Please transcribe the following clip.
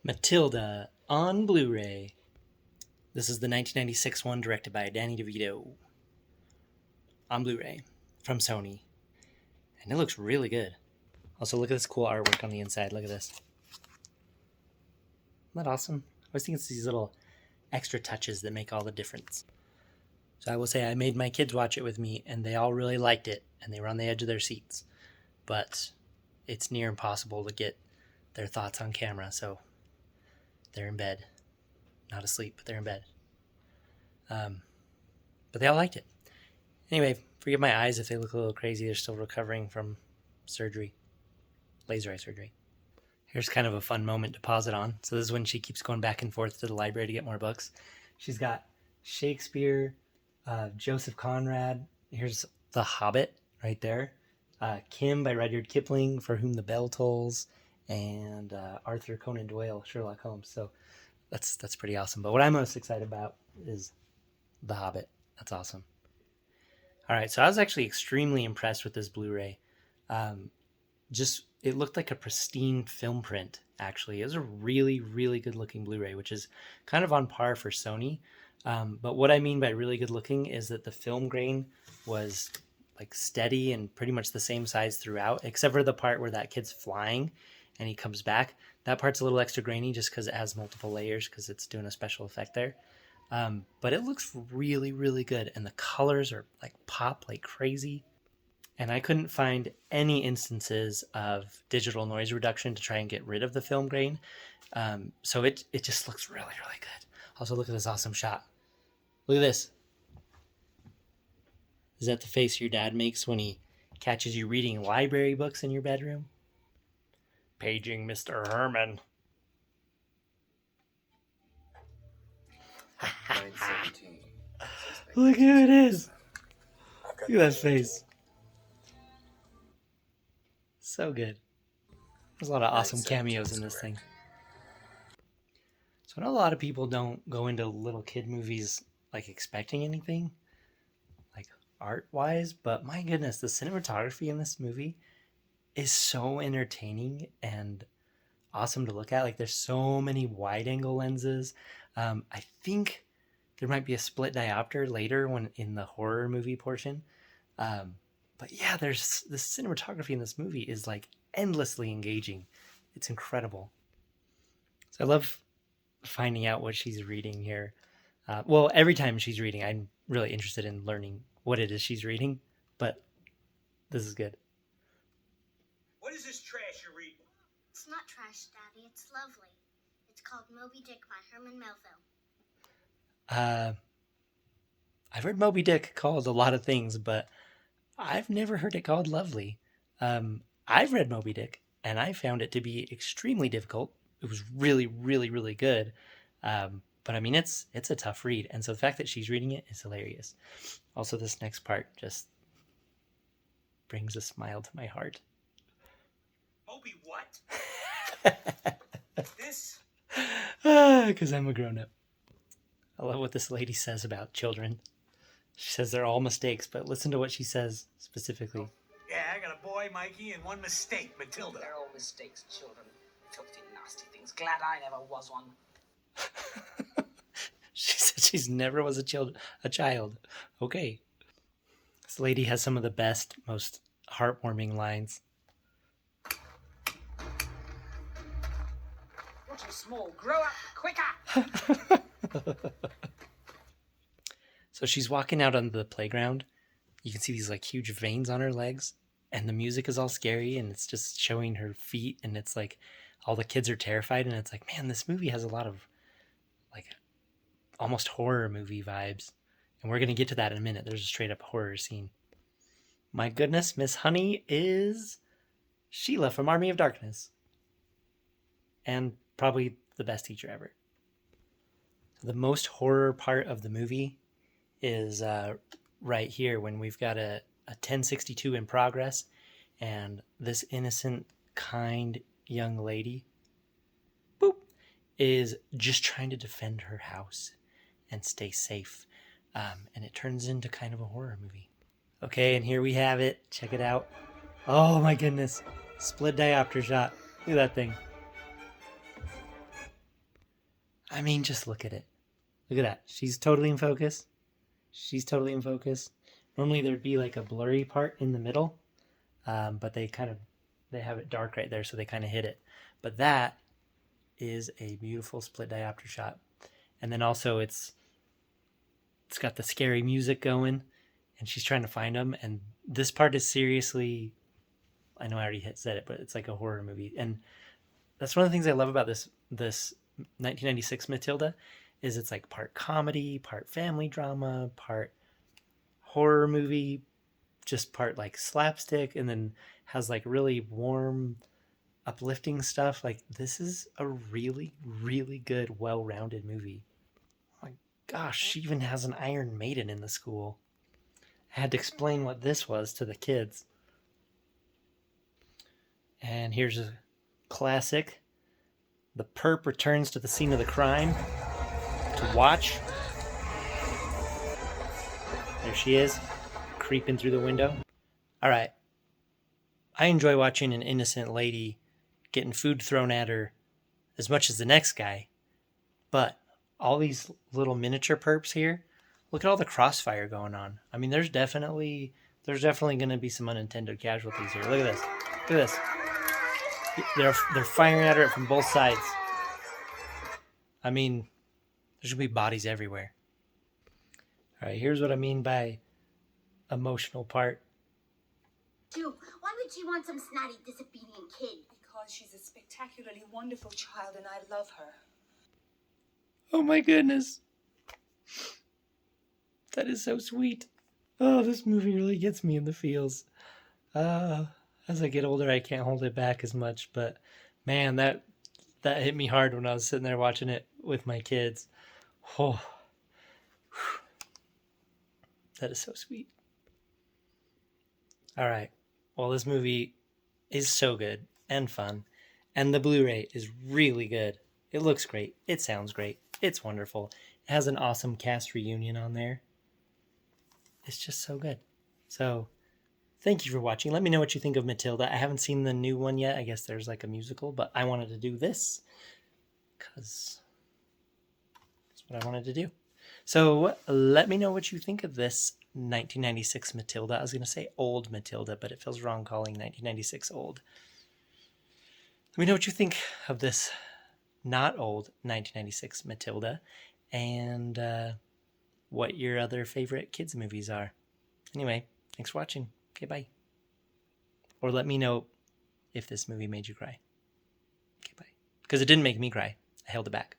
Matilda on Blu-ray. This is the 1996 one directed by Danny DeVito on Blu-ray from Sony. And it looks really good. Also, look at this cool artwork on the inside. Look at this. Isn't that awesome? I always think it's these little extra touches that make all the difference. So I will say I made my kids watch it with me, and they all really liked it, and they were on the edge of their seats. But it's near impossible to get their thoughts on camera, so they're in bed. Not asleep, but they're in bed. But they all liked it. Anyway, forgive my eyes if they look a little crazy. They're still recovering from surgery, laser eye surgery. Here's kind of a fun moment to pause it on. So this is when she keeps going back and forth to the library to get more books. She's got Shakespeare, Joseph Conrad. Here's The Hobbit right there. Kim by Rudyard Kipling, For Whom the Bell Tolls, and Arthur Conan Doyle, Sherlock Holmes. So that's pretty awesome. But what I'm most excited about is The Hobbit. That's awesome. All right, so I was actually extremely impressed with this Blu-ray. It looked like a pristine film print, actually. It was a really, really good-looking Blu-ray, which is kind of on par for Sony. But what I mean by really good looking is that the film grain was like steady and pretty much the same size throughout, except for the part where that kid's flying and he comes back. That part's a little extra grainy just because it has multiple layers because it's doing a special effect there. But it looks really, really good. And the colors are like pop like crazy. And I couldn't find any instances of digital noise reduction to try and get rid of the film grain. So it just looks really, really good. Also, look at this awesome shot. Look at this. Is that the face your dad makes when he catches you reading library books in your bedroom? Paging Mr. Herman. Look who it is. Look at that face. So good. There's a lot of awesome cameos in this thing. So I know a lot of people don't go into little kid movies like expecting anything, like art-wise, but my goodness, the cinematography in this movie is so entertaining and awesome to look at. Like there's so many wide-angle lenses. I think there might be a split diopter later when in the horror movie portion. But yeah, there's the cinematography in this movie is like endlessly engaging. It's incredible. So I love finding out what she's reading here. Well, every time she's reading, I'm really interested in learning what it is she's reading, but this is good. What is this trash you're reading? It's not trash, Daddy. It's lovely. It's called Moby Dick by Herman Melville. I've heard Moby Dick called a lot of things, but I've never heard it called lovely. I've read Moby Dick, and I found it to be extremely difficult. It was really, really, really good. But I mean, it's a tough read. And so the fact that she's reading it is hilarious. Also, this next part just brings a smile to my heart. Moby what? This? Because I'm a grown-up. I love what this lady says about children. She says they're all mistakes, but listen to what she says specifically. Yeah, I got a boy, Mikey, and one mistake, Matilda. They're all mistakes, children. Filthy, nasty things. Glad I never was one. She said she's never was a child. Okay. This lady has some of the best, most heartwarming lines. You're too small. Grow up quicker. So she's walking out on the playground. You can see these like huge veins on her legs, and the music is all scary, and it's just showing her feet, and it's like all the kids are terrified, and it's like, man, this movie has a lot of like almost horror movie vibes. And we're going to get to that in a minute. There's a straight up horror scene. My goodness, Miss Honey is Sheila from Army of Darkness. And probably the best teacher ever. The most horror part of the movie is right here when we've got a 1062 in progress, and this innocent, kind young lady, boop, is just trying to defend her house and stay safe. And it turns into kind of a horror movie. Okay, and here we have it. Check it out. Oh my goodness. Split diopter shot. Look at that thing. I mean, just look at it. Look at that. She's totally in focus. She's totally in focus. Normally there'd be like a blurry part in the middle, but they have it dark right there, so they kind of hit it. But that is a beautiful split diopter shot. And then also it's got the scary music going, and she's trying to find them. And this part is seriously, I know I already said it, but it's like a horror movie. And that's one of the things I love about this 1996 Matilda, is it's like part comedy, part family drama, part horror movie, just part like slapstick, and then has like really warm, uplifting stuff. Like, this is a really, really good, well-rounded movie. Oh my gosh, she even has an Iron Maiden in the school. I had to explain what this was to the kids. And here's a classic. The perp returns to the scene of the crime to watch. There she is, creeping through the window. All right. I enjoy watching an innocent lady getting food thrown at her as much as the next guy. But all these little miniature perps here, look at all the crossfire going on. I mean, there's definitely going to be some unintended casualties here. Look at this. Look at this. They're firing at her from both sides. I mean, there's going to be bodies everywhere. All right, here's what I mean by emotional part. Why would she want some snotty, disobedient kid? Because she's a spectacularly wonderful child and I love her. Oh my goodness. That is so sweet. Oh, this movie really gets me in the feels. As I get older, I can't hold it back as much, but man, that hit me hard when I was sitting there watching it with my kids. Oh, that is so sweet. All right. Well, this movie is so good and fun, and the Blu-ray is really good. It looks great. It sounds great. It's wonderful. It has an awesome cast reunion on there. It's just so good. So, thank you for watching. Let me know what you think of Matilda. I haven't seen the new one yet. I guess there's like a musical, but I wanted to do this because that's what I wanted to do. So let me know what you think of this 1996 Matilda. I was going to say old Matilda, but it feels wrong calling 1996 old. Let me know what you think of this not old 1996 Matilda, and what your other favorite kids movies are. Anyway, thanks for watching. Okay, bye. Or let me know if this movie made you cry. Okay, bye. Because it didn't make me cry. I held it back.